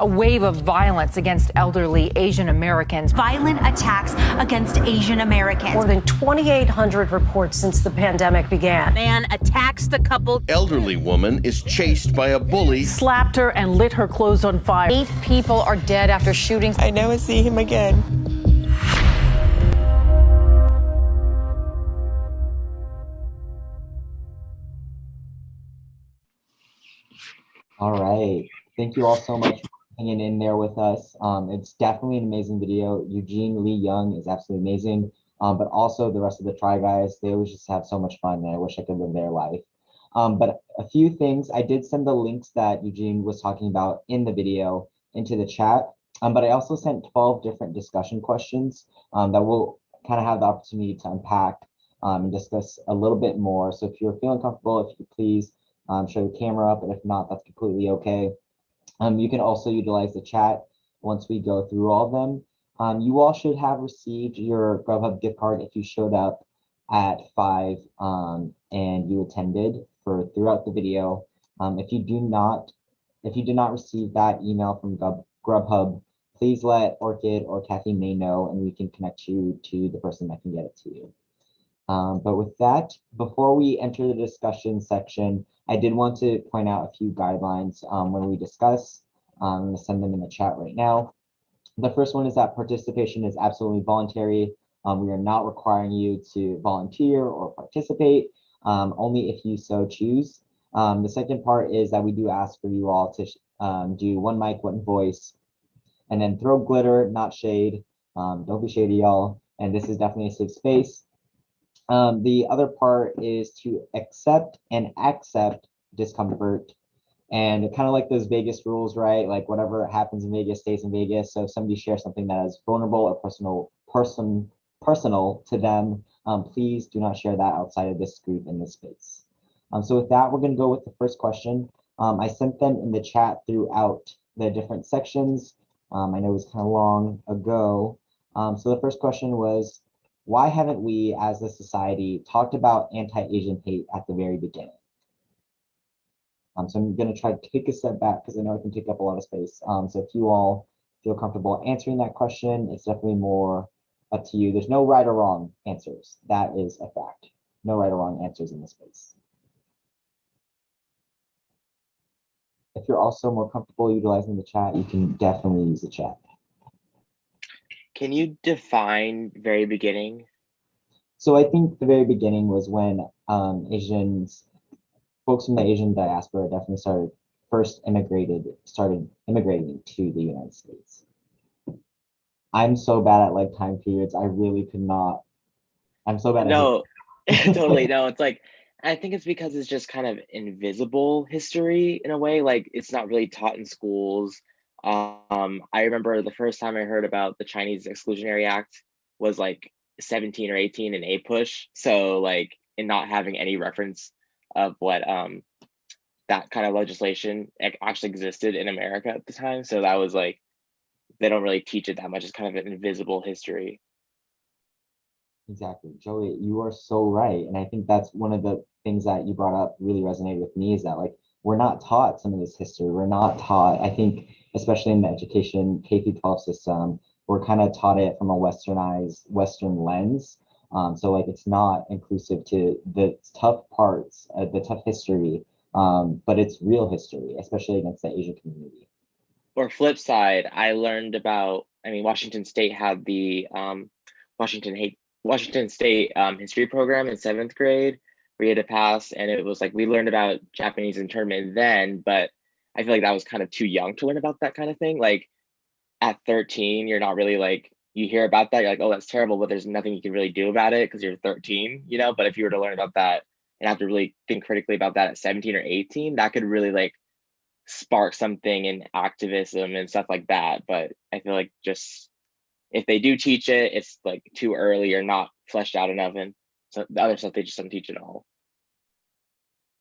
A wave of violence against elderly Asian Americans. Violent attacks against Asian Americans. More than 2,800 reports since the pandemic began. Man attacks the couple. Elderly woman is chased by a bully. Slapped her and lit her clothes on fire. 8 people are dead after shootings. I never see him again. All right. Thank you all so much for hanging in there with us. It's definitely an amazing video. Eugene Lee Young is absolutely amazing. But also the rest of the TryGuys, they always just have so much fun, and I wish I could live their life. But a few things, I did send the links that Eugene was talking about in the video into the chat. But I also sent 12 different discussion questions that we'll kind of have the opportunity to unpack and discuss a little bit more. So if you're feeling comfortable, if you please show your camera up, and if not, that's completely okay. You can also utilize the chat once we go through all of them. You all should have received your Grubhub gift card if you showed up at 5 and you attended for throughout the video. If you did not receive that email from Grubhub, please let Orchid or Kathy May know, and we can connect you to the person that can get it to you. But with that, before we enter the discussion section, I did want to point out a few guidelines when we discuss. I'm going to send them in the chat right now. The first one is that participation is absolutely voluntary. We are not requiring you to volunteer or participate, only if you so choose. The second part is that we do ask for you all to do one mic, one voice, and then throw glitter, not shade. Don't be shady, y'all. And this is definitely a safe space. The other part is to accept and accept discomfort, and kind of like those Vegas rules, right? Like whatever happens in Vegas stays in Vegas. So if somebody shares something that is vulnerable or personal to them, please do not share that outside of this group in this space. So with that, we're going to go with the first question. I sent them in the chat throughout the different sections. I know it was kind of long ago. So the first question was, why haven't we as a society talked about anti-Asian hate at the very beginning? So I'm going to try to take a step back because I know it can take up a lot of space. So if you all feel comfortable answering that question, it's definitely more up to you. There's no right or wrong answers. That is a fact. No right or wrong answers in this space. If you're also more comfortable utilizing the chat, you can definitely use the chat. Can you define very beginning? So I think the very beginning was when folks from the Asian diaspora definitely started immigrating to the United States. I'm so bad at like time periods. I really could not. I'm so bad at No, totally. No, it's like, I think it's because it's just kind of invisible history in a way. Like it's not really taught in schools. I remember the first time I heard about the Chinese Exclusionary Act was like 17 or 18 in APUSH. So like, in not having any reference of what that kind of legislation actually existed in America at the time. So that was like, they don't really teach it that much. It's kind of an invisible history. Exactly. Joey, you are so right. And I think that's one of the things that you brought up really resonated with me, is that like, we're not taught some of this history. We're not taught, I think, especially in the education K-12 system, we're kind of taught it from a westernized Western lens. So like, it's not inclusive to the tough parts, the tough history, but it's real history, especially against the Asian community. Or flip side, I learned about, Washington State had the Washington State history program in 7th grade where you had to pass, and it was like, we learned about Japanese internment then, but I feel like that was kind of too young to learn about that kind of thing. Like at 13, you're not really like, you hear about that, you're like, oh, that's terrible, but there's nothing you can really do about it because you're 13, you know? But if you were to learn about that and have to really think critically about that at 17 or 18, that could really like spark something in activism and stuff like that. But I feel like just if they do teach it, it's like too early or not fleshed out enough, and so the other stuff they just don't teach at all.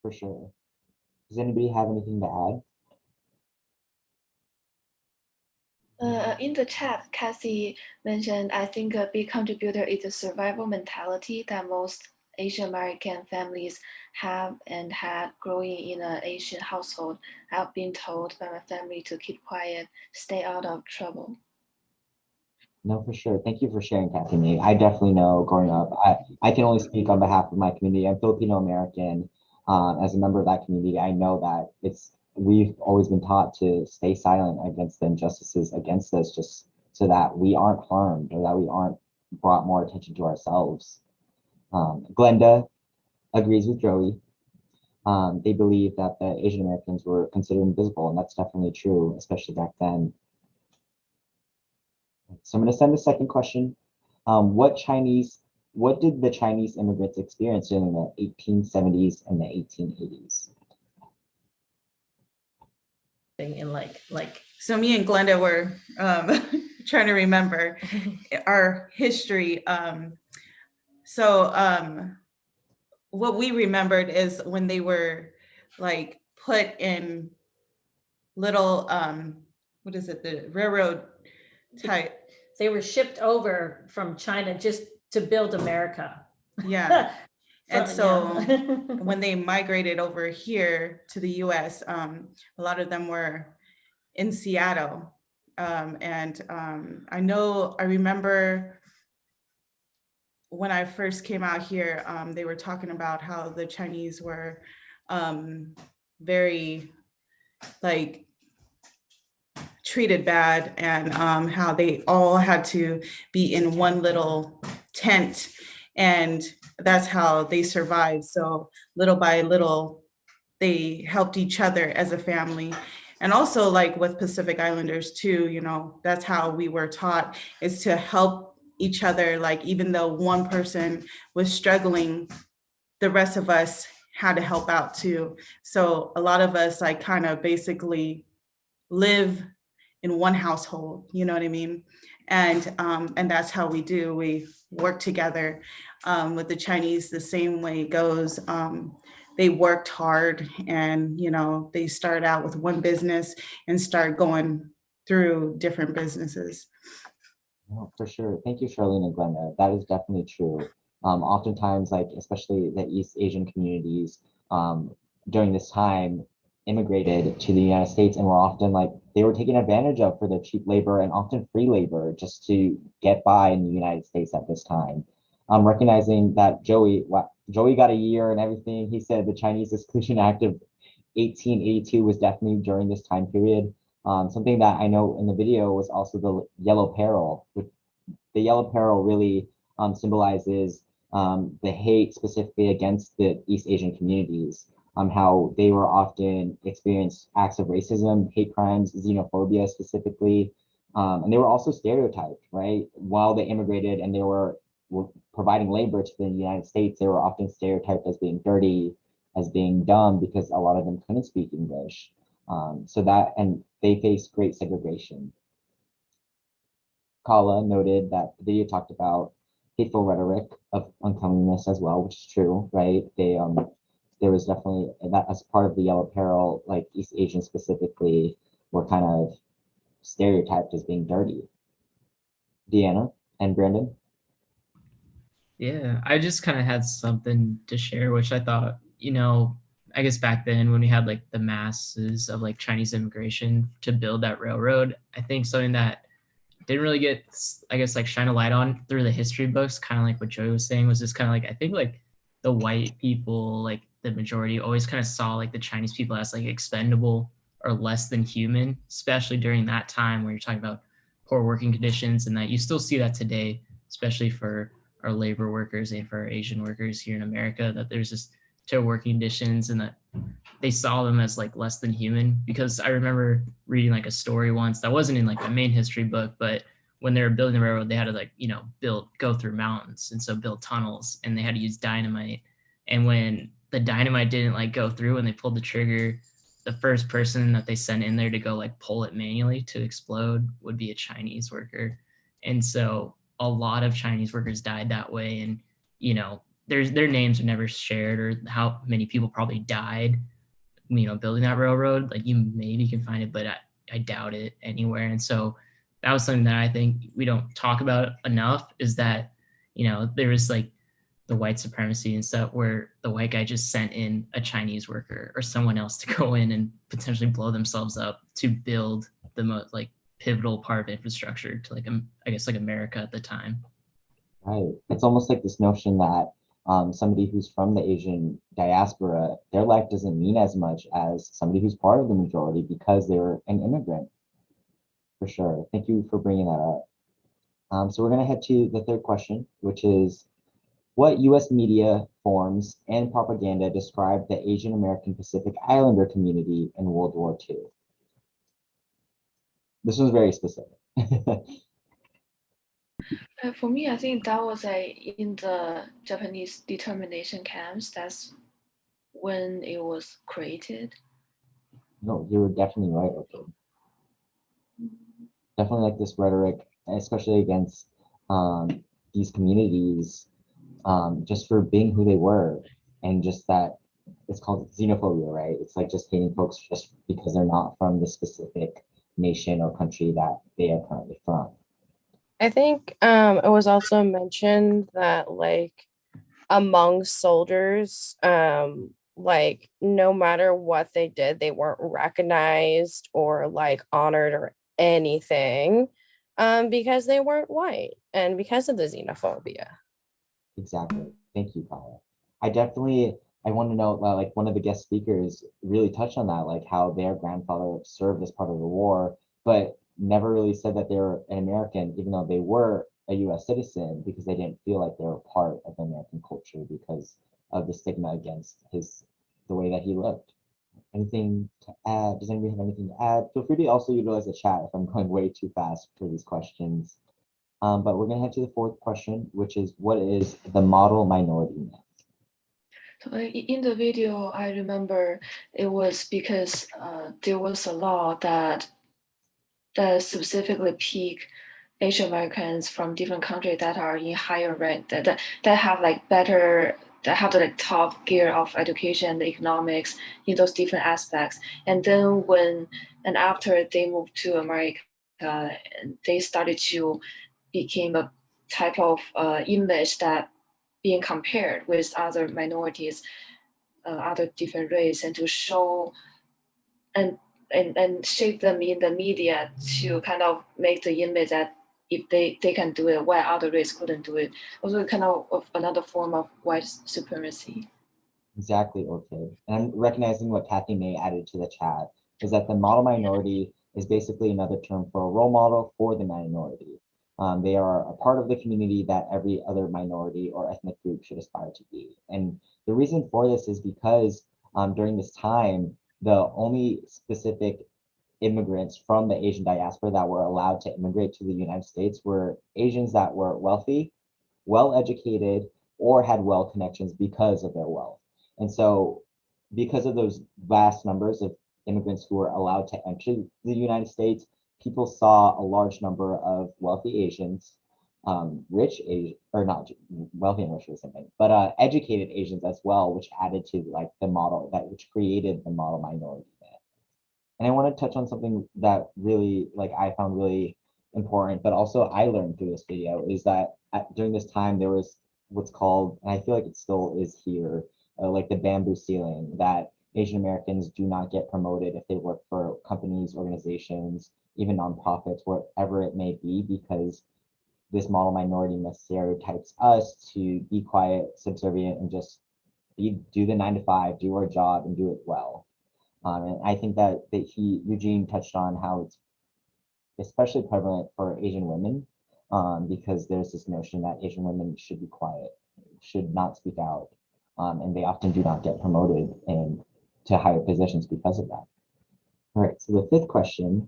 For sure. Does anybody have anything to add? In the chat, Cassie mentioned, I think a big contributor is the survival mentality that most Asian American families have and had growing in an Asian household. I've been told by my family to keep quiet, stay out of trouble. No, for sure. Thank you for sharing, Kathleen. I definitely know growing up, I can only speak on behalf of my community. I'm Filipino American. As a member of that community, I know that we've always been taught to stay silent against the injustices against us, just so that we aren't harmed or that we aren't brought more attention to ourselves. Glenda agrees with Joey. They believe that the Asian Americans were considered invisible, and that's definitely true, especially back then. So I'm going to send the second question. What did the Chinese immigrants experience during the 1870s and the 1880s? And so me and Glenda were trying to remember our history. What we remembered is when they were like put in little what is it, the railroad type. They were shipped over from China just to build America. Yeah. And so when they migrated over here to the US, a lot of them were in Seattle. I remember when I first came out here, they were talking about how the Chinese were very like treated bad, and how they all had to be in one little tent, and that's how they survived. So little by little, they helped each other as a family. And also like with Pacific Islanders too, you know, that's how we were taught, is to help each other. Like even though one person was struggling, the rest of us had to help out too. So a lot of us like kind of basically live in one household, you know what I mean? And that's how we do. We work together. With the Chinese, the same way it goes. They worked hard, and you know, they start out with one business and start going through different businesses. No, for sure. Thank you, Charlene and Glenda. That is definitely true. Oftentimes, like especially the East Asian communities, during this time, immigrated to the United States, and were often like they were taken advantage of for their cheap labor and often free labor just to get by in the United States at this time. Recognizing that Joey got a year and everything. He said the Chinese Exclusion Act of 1882 was definitely during this time period. Something that I know in the video was also the yellow peril. The yellow peril really symbolizes the hate specifically against the East Asian communities. How they were often experienced acts of racism, hate crimes, xenophobia specifically, and they were also stereotyped, right? While they immigrated and they were providing labor to the United States, they were often stereotyped as being dirty, as being dumb, because a lot of them couldn't speak English. And they faced great segregation. Kala noted that the video talked about hateful rhetoric of uncleanliness as well, which is true, right? There was definitely that as part of the yellow peril, like East Asians specifically were kind of stereotyped as being dirty. Deanna and Brandon? Yeah, I just kind of had something to share, which I thought, you know, I guess back then when we had like the masses of like Chinese immigration to build that railroad, I think something that didn't really get, I guess, like shine a light on through the history books, kind of like what Joey was saying, was just kind of like, I think like the white people, like the majority always kind of saw like the Chinese people as like expendable or less than human, especially during that time where you're talking about poor working conditions, and that you still see that today, especially for our labor workers and for our Asian workers here in America, that there's just terrible working conditions and that they saw them as like less than human. Because I remember reading like a story once that wasn't in like the main history book, but when they were building the railroad, they had to like, you know, go through mountains, and so build tunnels, and they had to use dynamite. And when the dynamite didn't like go through and they pulled the trigger, the first person that they sent in there to go like pull it manually to explode would be a Chinese worker. And so a lot of Chinese workers died that way. And, you know, their names are never shared, or how many people probably died, you know, building that railroad. Like you maybe can find it, but I doubt it anywhere. And so that was something that I think we don't talk about enough, is that, you know, there was like the white supremacy and stuff, where the white guy just sent in a Chinese worker or someone else to go in and potentially blow themselves up to build the most like pivotal part of infrastructure to like I guess like America at the time. Right. It's almost like this notion that somebody who's from the Asian diaspora, their life doesn't mean as much as somebody who's part of the majority because they're an immigrant. For sure. Thank you for bringing that up. So we're going to head to the third question, which is, what U.S. media forms and propaganda describe the Asian American Pacific Islander community in World War II? This was very specific. For me, I think that was in the Japanese determination camps. That's when it was created. No, you were definitely right. Okay. Definitely like this rhetoric, especially against these communities, just for being who they were, and just that it's called xenophobia, right? It's like just hating folks just because they're not from the specific nation or country that they are currently from. I think it was also mentioned that like among soldiers, like no matter what they did, they weren't recognized or like honored or anything, because they weren't white and because of the xenophobia. Exactly. Thank you, Kyle. I want to know, like one of the guest speakers really touched on that, like how their grandfather served as part of the war, but never really said that they were an American, even though they were a US citizen, because they didn't feel like they were part of American culture because of the stigma against the way that he lived. Anything to add? Does anybody have anything to add? Feel free to also utilize the chat if I'm going way too fast for these questions. But we're going to head to the fourth question, which is, what is the model minority myth? So in the video, I remember it was because there was a law that specifically pick Asian Americans from different countries that are in higher rank, that have like better, that have the like top gear of education, economics in those different aspects. And then after they moved to America, they started to become a type of image that being compared with other minorities, other different race, and to show and shape them in the media to kind of make the image that if they can do it, why other race couldn't do it. Also kind of another form of white supremacy. Exactly, okay. And I'm recognizing what Kathy May added to the chat, is that the model minority is basically another term for a role model for the minority. They are a part of the community that every other minority or ethnic group should aspire to be. And the reason for this is because during this time, the only specific immigrants from the Asian diaspora that were allowed to immigrate to the United States were Asians that were wealthy, well-educated, or had well connections because of their wealth. And so because of those vast numbers of immigrants who were allowed to enter the United States, people saw a large number of wealthy Asians, rich Asian, or not wealthy and rich or something, but educated Asians as well, which added to like the model which created the model minority myth. And I want to touch on something that really like I found really important, but also I learned through this video, is that during this time there was what's called, and I feel like it still is here, like the bamboo ceiling, that Asian Americans do not get promoted if they work for companies, organizations, even nonprofits, wherever it may be, because this model minority myth stereotypes us to be quiet, subservient, and just do the 9 to 5, do our job, and do it well. And I think that Eugene touched on how it's especially prevalent for Asian women, because there's this notion that Asian women should be quiet, should not speak out, and they often do not get promoted to higher positions because of that. All right, so the fifth question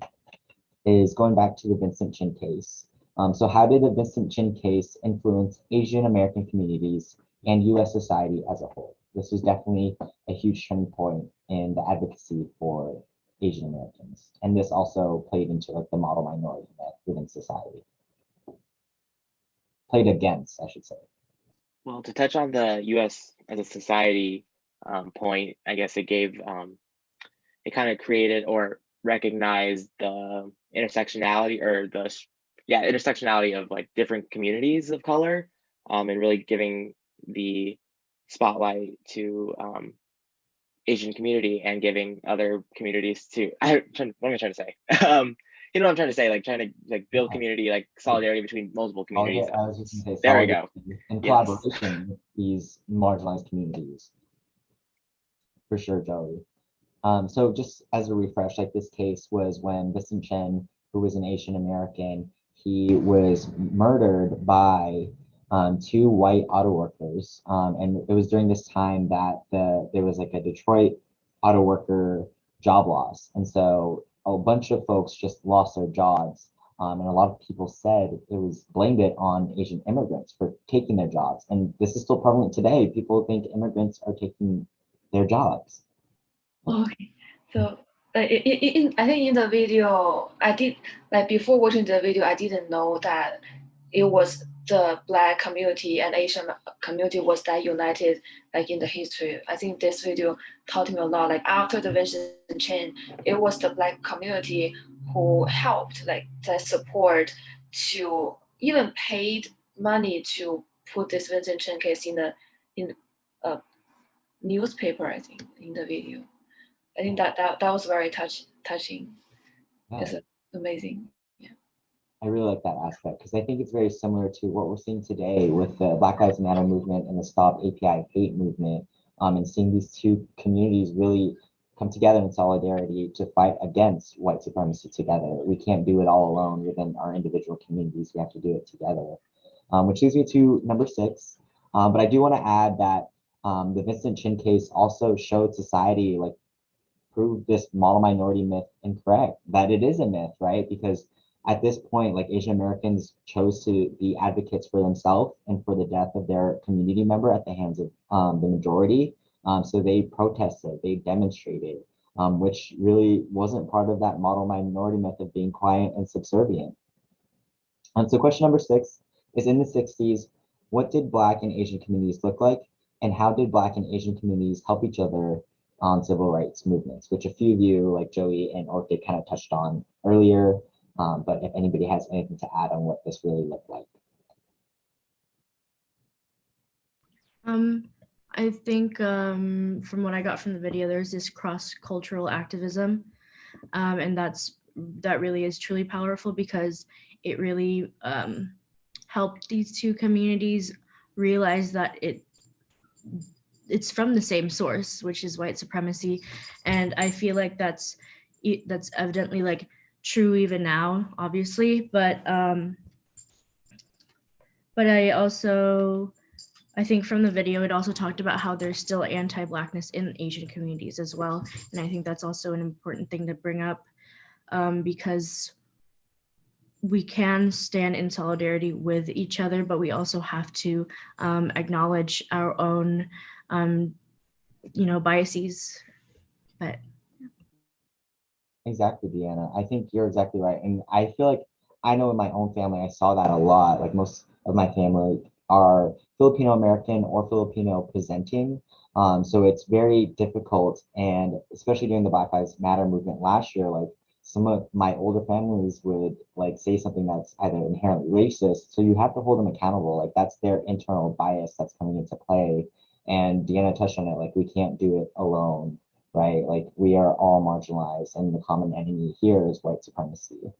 is going back to the Vincent Chin case. So how did the Vincent Chin case influence Asian American communities and US society as a whole? This was definitely a huge turning point in the advocacy for Asian Americans. And this also played into like the model minority myth within society. Played against, I should say. Well, to touch on the US as a society point, I guess it gave, it kind of created or recognized the intersectionality or intersectionality of like different communities of color, and really giving the spotlight to Asian community and giving other communities to what am I trying to say? You know what I'm trying to say, like trying to like build community, like solidarity between multiple communities. I was just gonna say there we go. And Yes. collaboration with these marginalized communities. For sure, Joey. So just as a refresh, like this case was when Vincent, who was an Asian American, he was murdered by two white auto workers. And it was during this time that there was like a Detroit auto worker job loss. And so a bunch of folks just lost their jobs. And a lot of people said blamed it on Asian immigrants for taking their jobs. And this is still prevalent today. People think immigrants are taking their jobs. Okay, so I think in the video, I did like before watching the video, I didn't know that it was the Black community and Asian community was that united like in the history. I think this video taught me a lot. Like after the Vincent Chin, it was the Black community who helped like that support to even paid money to put this Vincent Chin case in a newspaper. I think in the video. I think that was very touching. Yeah. It's amazing. Yeah. I really like that aspect because I think it's very similar to what we're seeing today with the Black Lives Matter movement and the StopAAPIHate movement, and seeing these two communities really come together in solidarity to fight against white supremacy together. We can't do it all alone within our individual communities. We have to do it together, which leads me to number 6. But I do want to add that the Vincent Chin case also showed society like prove this model minority myth incorrect, that it is a myth, right? Because at this point, like Asian Americans chose to be advocates for themselves and for the death of their community member at the hands of the majority. So they protested, they demonstrated, which really wasn't part of that model minority myth of being quiet and subservient. So question number 6 is, in the 60s, what did Black and Asian communities look like? And how did Black and Asian communities help each other on civil rights movements, which a few of you, like Joey and Orchid, kind of touched on earlier. But if anybody has anything to add on what this really looked like. I think from what I got from the video, there's this cross-cultural activism, and that really is truly powerful because it really helped these two communities realize that it's from the same source, which is white supremacy, and I feel like that's evidently like true even now, obviously, but I think from the video it also talked about how there's still anti-Blackness in Asian communities as well, and I think that's also an important thing to bring up, because we can stand in solidarity with each other, but we also have to acknowledge our own biases. But exactly, Deanna. I think you're exactly right. And I feel like I know in my own family, I saw that a lot. Like most of my family are Filipino American or Filipino presenting. So it's very difficult. And especially during the Black Lives Matter movement last year, like some of my older families would like say something that's either inherently racist. So you have to hold them accountable. Like that's their internal bias that's coming into play. And Deanna touched on it, like we can't do it alone, right? Like we are all marginalized and the common enemy here is white supremacy.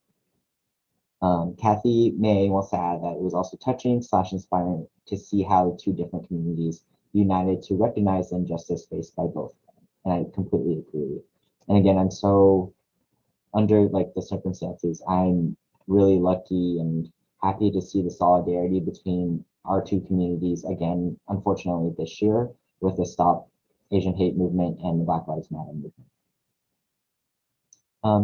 Kathy May wants to add that it was also touching / inspiring to see how two different communities united to recognize the injustice faced by both. And I completely agree. And again, I'm so under like the circumstances, I'm really lucky and happy to see the solidarity between our two communities again, unfortunately this year with the Stop Asian Hate movement and the Black Lives Matter movement.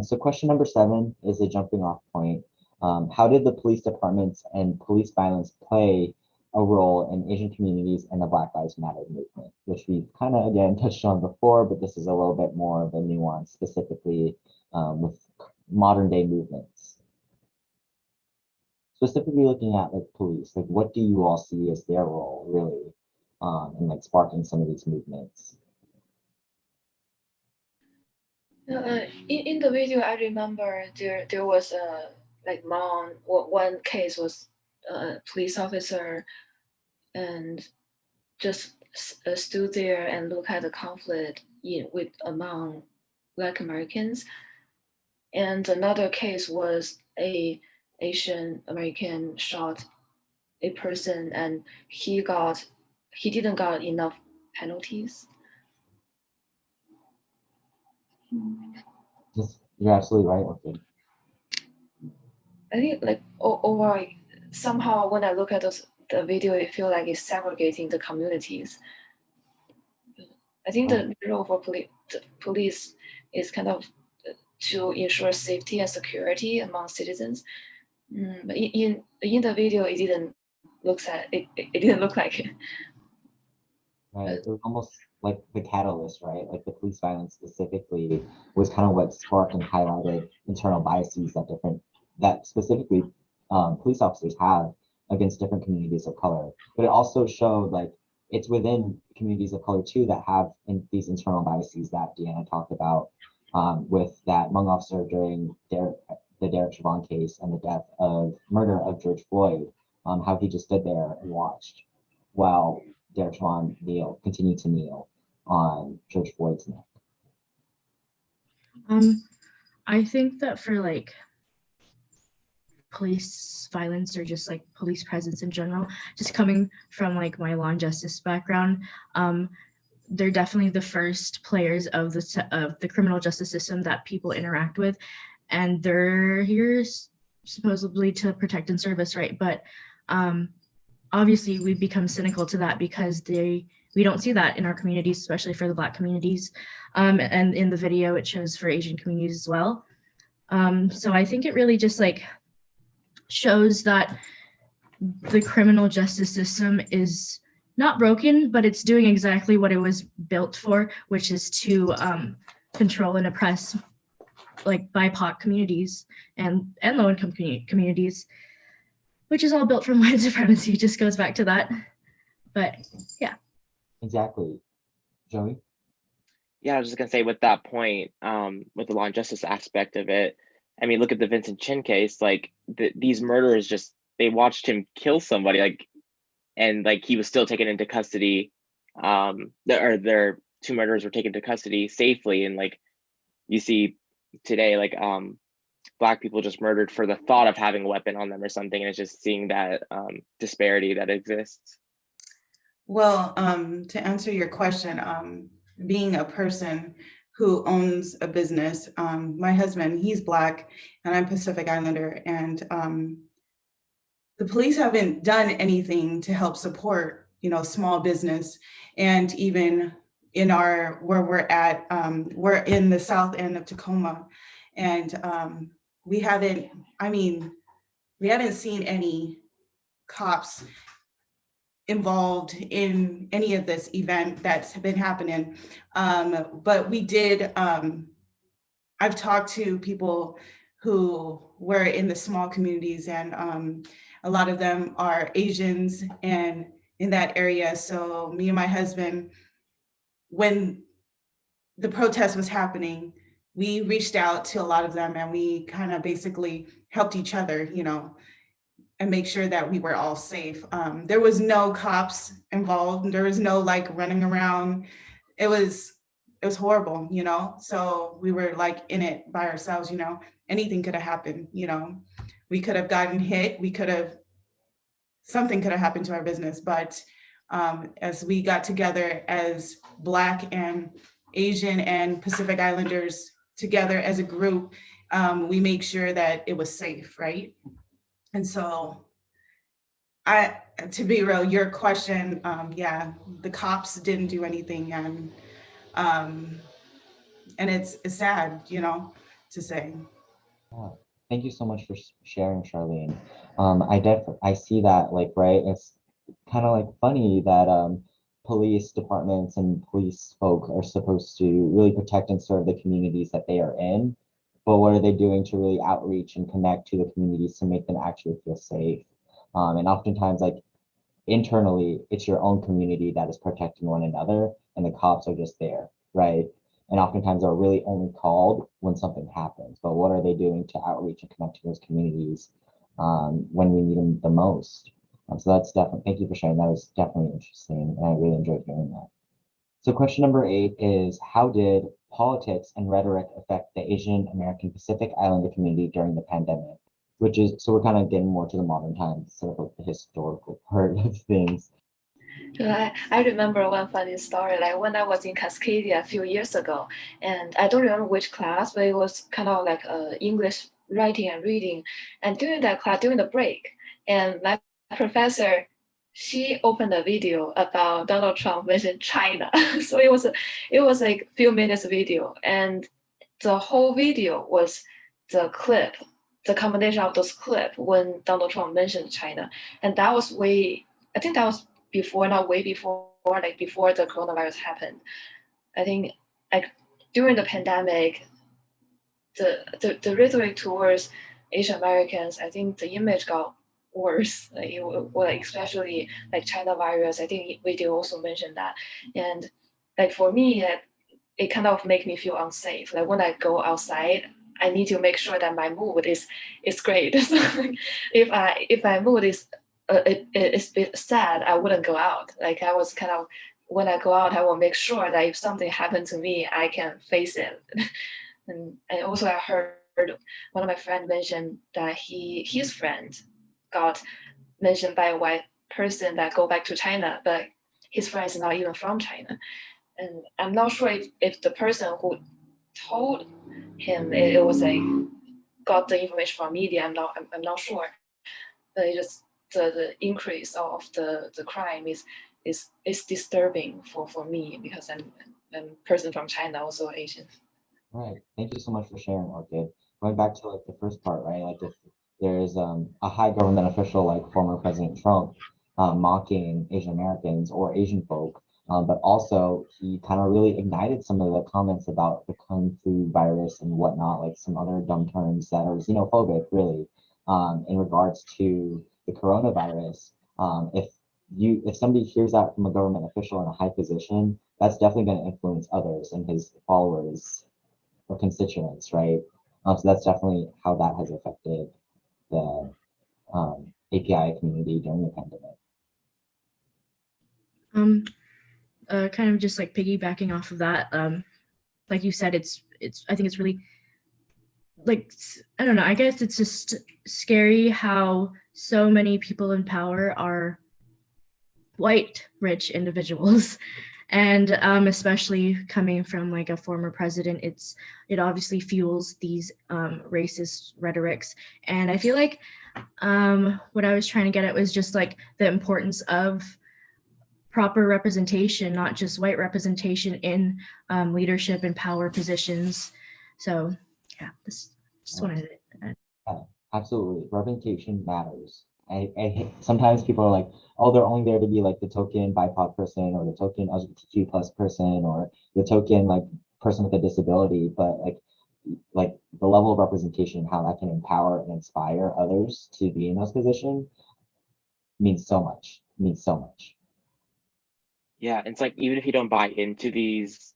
So question number 7 is a jumping off point. How did the police departments and police violence play a role in Asian communities and the Black Lives Matter movement, which we've kind of again touched on before, but this is a little bit more of a nuance specifically with modern day movements. Specifically looking at like police, like what do you all see as their role really in like sparking some of these movements? In the video, I remember there was a like one case was a police officer, and just stood there and look at the conflict among Black Americans. And another case was a Asian American shot a person and he didn't got enough penalties. Yes, you're absolutely right. Okay. I think like overall, somehow when I look at the video, it feels like it's segregating the communities. I think the role for police is kind of to ensure safety and security among citizens. But in the video, it didn't it didn't look like it. Right. It was almost like the catalyst, right? Like the police violence specifically was kind of what sparked and highlighted internal biases that specifically police officers have against different communities of color. But it also showed like it's within communities of color too that have these internal biases that Deanna talked about with that Hmong officer during the Derek Chauvin case and the murder of George Floyd, how he just stood there and watched while Derek Chauvin continued to kneel on George Floyd's neck. I think that for like police violence or just like police presence in general, just coming from like my law and justice background, they're definitely the first players of the criminal justice system that people interact with, and they're here supposedly to protect and serve us, right? But obviously we've become cynical to that because we don't see that in our communities, especially for the Black communities. And in the video, it shows for Asian communities as well. So I think it really just like shows that the criminal justice system is not broken, but it's doing exactly what it was built for, which is to control and oppress like BIPOC communities and low-income communities, which is all built from white supremacy. It just goes back to that. But yeah. Exactly. Joey? Yeah, I was just gonna say with that point, with the law and justice aspect of it, I mean, look at the Vincent Chin case, like these murderers they watched him kill somebody, like, and like he was still taken into custody, their two murderers were taken to custody safely. And like you see today, like Black people just murdered for the thought of having a weapon on them or something. And it's just seeing that disparity that exists. Well, to answer your question, being a person who owns a business, my husband, he's Black and I'm Pacific Islander, and the police haven't done anything to help support, small business. And even in where we're at, we're in the south end of Tacoma, and we haven't seen any cops involved in any of this event that's been happening. But we did, I've talked to people who were in the small communities, and a lot of them are Asians and in that area. So me and my husband, when the protest was happening, we reached out to a lot of them and we kind of basically helped each other, and make sure that we were all safe. There was no cops involved. There was no like running around. It was horrible, So we were like in it by ourselves, anything could have happened, we could have gotten hit. Something could have happened to our business. But as we got together as Black and Asian and Pacific Islanders together as a group, we make sure that it was safe, right? And so to be real, your question, yeah, the cops didn't do anything, and it's sad, to say. Yeah. Thank you so much for sharing, Charlene. I see that, like, right, it's kind of like funny that police departments and police folk are supposed to really protect and serve the communities that they are in, but what are they doing to really outreach and connect to the communities to make them actually feel safe? And oftentimes, like, internally, it's your own community that is protecting one another, and the cops are just there, right? And oftentimes are really only called when something happens. But what are they doing to outreach and connect to those communities when we need them the most? So that's definitely, thank you for sharing. That was definitely interesting, and I really enjoyed hearing that. So question number 8 is, how did politics and rhetoric affect the Asian American Pacific Islander community during the pandemic? Which is, so we're kind of getting more to the modern times, sort of like the historical part of things. I remember one funny story, like when I was in Cascadia a few years ago, and I don't remember which class, but it was kind of like English writing and reading. And during that class, during the break, and my professor, she opened a video about Donald Trump mentioned China. So it was like a few minutes video, and the whole video was the clip, the combination of those clips when Donald Trump mentioned China, and that was I think that was before, not way before, like before the coronavirus happened. I think like during the pandemic, the rhetoric towards Asian Americans, I think the image got worse. Like especially like China virus. I think we did also mention that, and like for me, it kind of make me feel unsafe. Like when I go outside, I need to make sure that my mood is great. So if my mood is it's a bit sad, I wouldn't go out. Like I was kind of, when I go out, I will make sure that if something happened to me, I can face it. And also I heard one of my friends mention that his friend got mentioned by a white person that go back to China, but his friend is not even from China. And I'm not sure if the person who told him it was like got the information from media. I'm not sure. But it just the increase of the crime is disturbing for me, because I'm a person from China, also Asian. Right. Thank you so much for sharing, Orchid. Going back to like the first part, right? Like if there's a high government official like former President Trump mocking Asian Americans or Asian folk, but also he kind of really ignited some of the comments about the Kung Fu virus and whatnot, like some other dumb terms that are xenophobic, really, in regards to the coronavirus. If somebody hears that from a government official in a high position, that's definitely going to influence others and his followers or constituents, right? So that's definitely how that has affected the API community during the pandemic. Kind of just like piggybacking off of that, like you said, it's I think it's really, like, I don't know, I guess it's just scary how so many people in power are white rich individuals. And especially coming from like a former president, it obviously fuels these racist rhetorics. And I feel like what I was trying to get at was just like the importance of proper representation, not just white representation in leadership and power positions. So yeah, this just wanted to. Yeah, absolutely, representation matters. Sometimes people are like, oh, they're only there to be like the token BIPOC person or the token LGBTQ plus person or the token like person with a disability, but like the level of representation, how that can empower and inspire others to be in those positions means so much. Means so much. Yeah, it's like even if you don't buy into this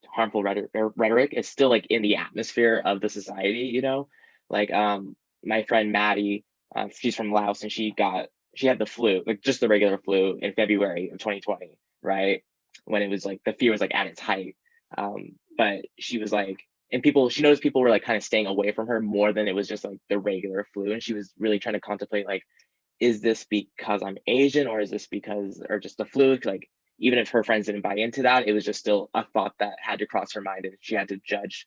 harmful rhetoric, it's still like in the atmosphere of the society, you know? Like my friend Maddie, she's from Laos, and she had the flu, like just the regular flu, in February of 2020, right? When it was like the fear was like at its height. But she was like, and she noticed people were like kind of staying away from her more than it was just like the regular flu. And she was really trying to contemplate, like, is this because I'm Asian, or is this or just the flu? Like, even if her friends didn't buy into that, it was just still a thought that had to cross her mind, and she had to judge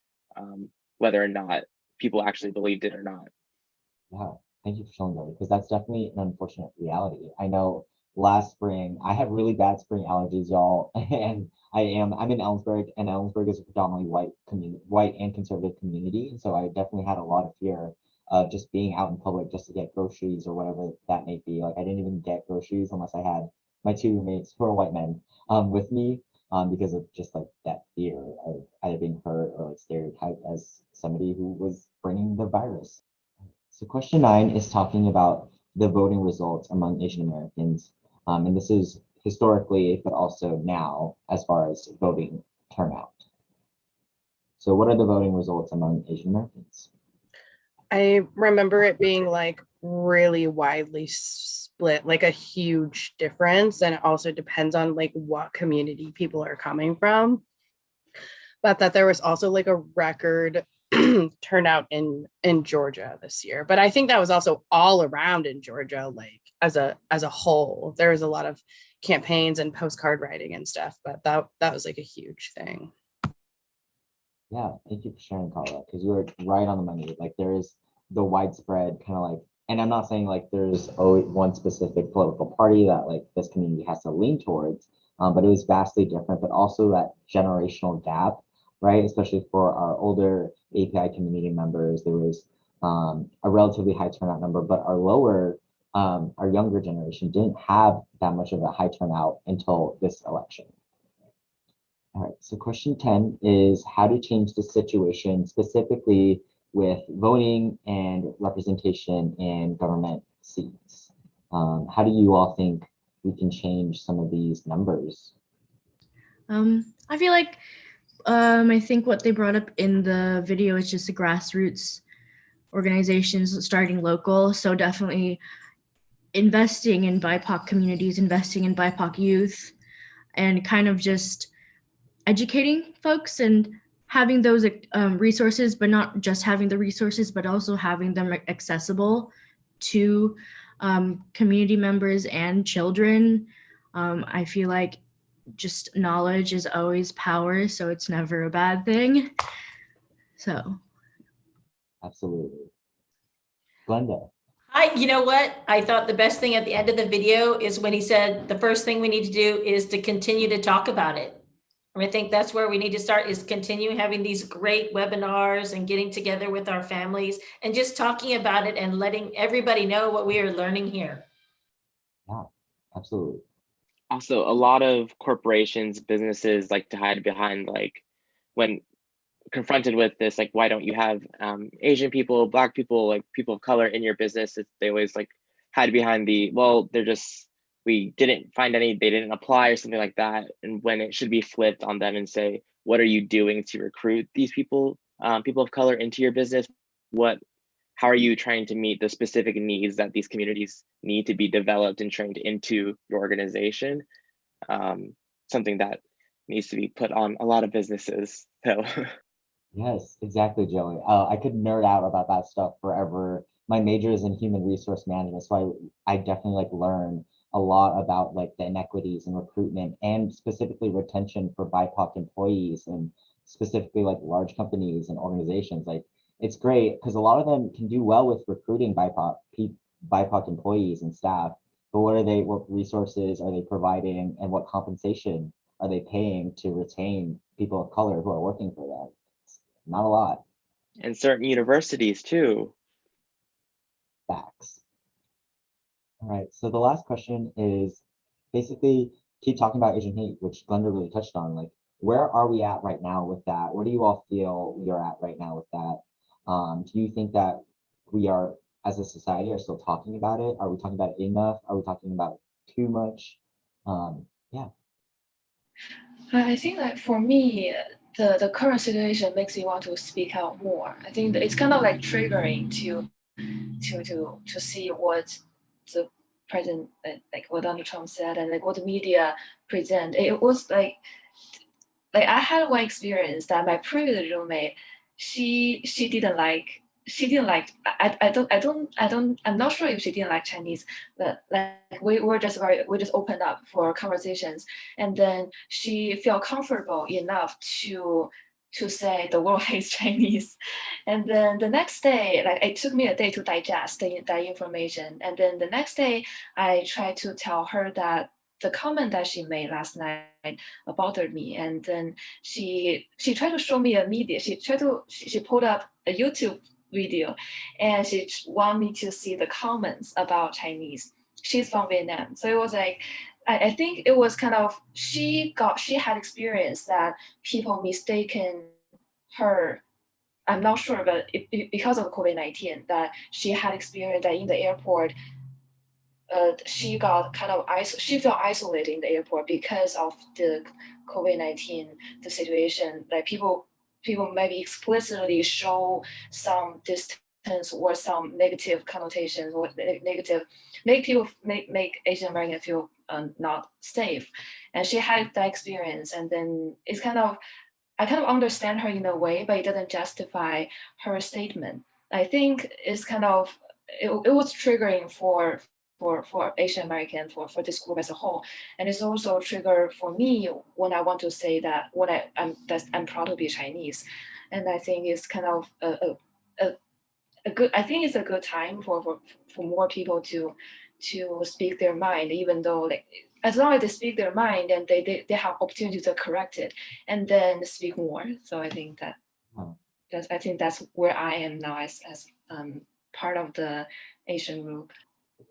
whether or not people actually believed it or not. Yeah, thank you for showing that, because that's definitely an unfortunate reality. I know last spring I had really bad spring allergies, y'all, and I'm in Ellensburg, and Ellensburg is a predominantly white and conservative community, and so I definitely had a lot of fear of just being out in public just to get groceries or whatever that may be. Like I didn't even get groceries unless I had my two roommates who are white men with me, because of just like that fear of either being hurt or like stereotyped as somebody who was bringing the virus. So question 9 is talking about the voting results among Asian Americans. And this is historically, but also now as far as voting turnout. So what are the voting results among Asian Americans? I remember it being like really widely split, like a huge difference. And it also depends on like what community people are coming from. But that there was also like a record turnout in Georgia this year. But I think that was also all around in Georgia, like as a whole. There was a lot of campaigns and postcard writing and stuff, but that was like a huge thing. Yeah, thank you for sharing, Carla, because you were right on the money. Like there is the widespread kind of like, and I'm not saying like there's always one specific political party that like this community has to lean towards, but it was vastly different, but also that generational gap, right? Especially for our older API community members, there was a relatively high turnout number, but our younger generation didn't have that much of a high turnout until this election. All right, so question 10 is how to change the situation specifically with voting and representation in government seats. How do you all think we can change some of these numbers? I feel like I think what they brought up in the video is just the grassroots organizations starting local. So definitely investing in BIPOC communities, investing in BIPOC youth, and kind of just educating folks and having those resources, but not just having the resources, but also having them accessible to community members and children. I feel like just knowledge is always power, so it's never a bad thing. So. Absolutely. Glenda. You know what? I thought the best thing at the end of the video is when he said, the first thing we need to do is to continue to talk about it. I think that's where we need to start, is continue having these great webinars and getting together with our families and just talking about it and letting everybody know what we are learning here. Yeah, absolutely. Also, a lot of corporations, businesses like to hide behind, like, when confronted with this, like, why don't you have Asian people, Black people, like people of color in your business? They always like hide behind the, well, we didn't find any, they didn't apply or something like that. And when it should be flipped on them and say, what are you doing to recruit these people, people of color into your business? How are you trying to meet the specific needs that these communities need to be developed and trained into your organization? Something that needs to be put on a lot of businesses. So. Yes, exactly, Joey. I could nerd out about that stuff forever. My major is in human resource management, so I definitely like learn a lot about like the inequities in recruitment and specifically retention for BIPOC employees and specifically like large companies and organizations. Like it's great because a lot of them can do well with recruiting BIPOC employees and staff, but what resources are they providing and what compensation are they paying to retain people of color who are working for them? Not a lot. And certain universities too. Facts. All right, so the last question is basically keep talking about Asian hate, which Glenda really touched on. Like, where are we at right now with that? Where do you all feel we are at right now with that? Do you think that we are, as a society, are still talking about it? Are we talking about it enough? Are we talking about it too much? Yeah. I think that for me, the current situation makes me want to speak out more. I think that it's kind of like triggering to see what the president, like what Donald Trump said, and like what the media present. It was like I had one experience that my previous roommate, she didn't like. I'm not sure if she didn't like Chinese, but like we just opened up for conversations, and then she felt comfortable enough to say the world hates Chinese. And then the next day, like it took me a day to digest that information. And then the next day I tried to tell her that the comment that she made last night bothered me. And then she tried to show me a media. She pulled up a YouTube video and she wanted me to see the comments about Chinese. She's from Vietnam. So it was like, I think it was kind of, she had experienced that people mistaken her. I'm not sure, but because of COVID-19, that she had experienced that in the airport, she got kind of she felt isolated in the airport because of the COVID-19, the situation. Like people maybe explicitly show some distance or some negative connotations or negative, make Asian American feel not safe. And she had that experience, and then it's kind of, I kind of understand her in a way, but it doesn't justify her statement. I think it's kind of, it was triggering for Asian American, for this group as a whole. And it's also a trigger for me when I want to say that when I'm proud to be Chinese. And I think it's kind of a good, I think it's a good time for more people to speak their mind, even though, like, as long as they speak their mind and they have opportunity to correct it and then speak more. So I think that's where I am now as part of the Asian group.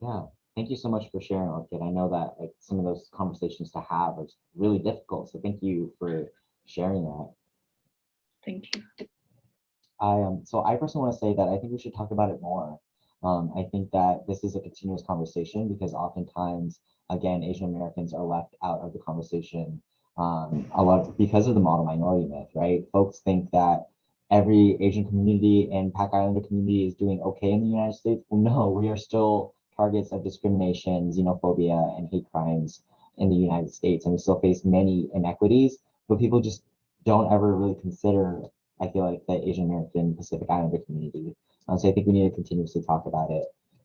Yeah, thank you so much for sharing, Orchid. I know that like some of those conversations to have are really difficult, so thank you for sharing that. Thank you. So I personally want to say that I think we should talk about it more. I think that this is a continuous conversation because oftentimes, again, Asian Americans are left out of the conversation a lot because of the model minority myth, right? Folks think that every Asian community and Pac Islander community is doing okay in the United States. Well, no, we are still targets of discrimination, xenophobia, and hate crimes in the United States, and we still face many inequities, but people just don't ever really consider, I feel like, the Asian American Pacific Islander community. So I think we need to continuously talk about it.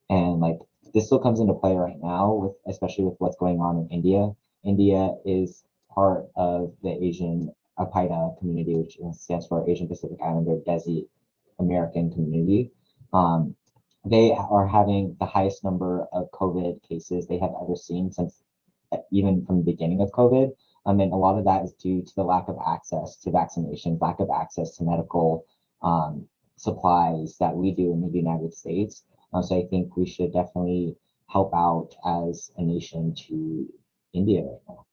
And like this still comes into play right now, with especially with what's going on in India. India is part of the Asian AAPIHate community, which stands for Asian Pacific Islander Desi American community. They are having the highest number of COVID cases they have ever seen since even from the beginning of COVID. And a lot of that is due to the lack of access to vaccinations, lack of access to medical supplies that we do in the United States. So I think we should definitely help out as a nation to India right now.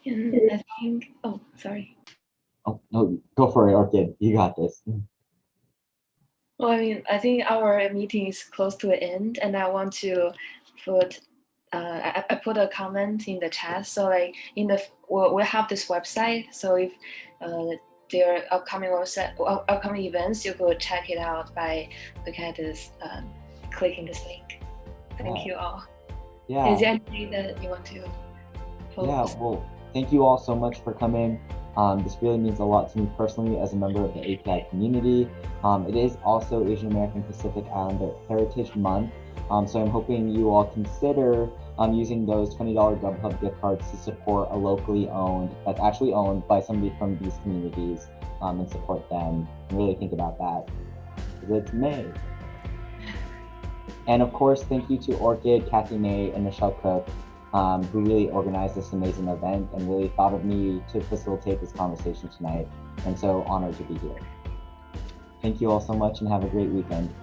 And I think, oh, sorry. Oh, no, go for it, Orchid. You got this. Well, I mean, I think our meeting is close to the end, and I want to put, I put a comment in the chat. So like we'll have this website. So if there are upcoming events, you could check it out by looking at this, clicking this link. Thank you all. Yeah. Is there anything that you want to focus? Yeah, well, thank you all so much for coming. This really means a lot to me personally as a member of the API community. It is also Asian American Pacific Islander Heritage Month. So I'm hoping you all consider using those $20 Grubhub gift cards to support a locally owned, that's actually owned by somebody from these communities, and support them. And really think about that. It's May. And of course, thank you to Orchid, Kathy May, and Michelle Cook, who really organized this amazing event and really thought of me to facilitate this conversation tonight. I'm so honored to be here. Thank you all so much and have a great weekend.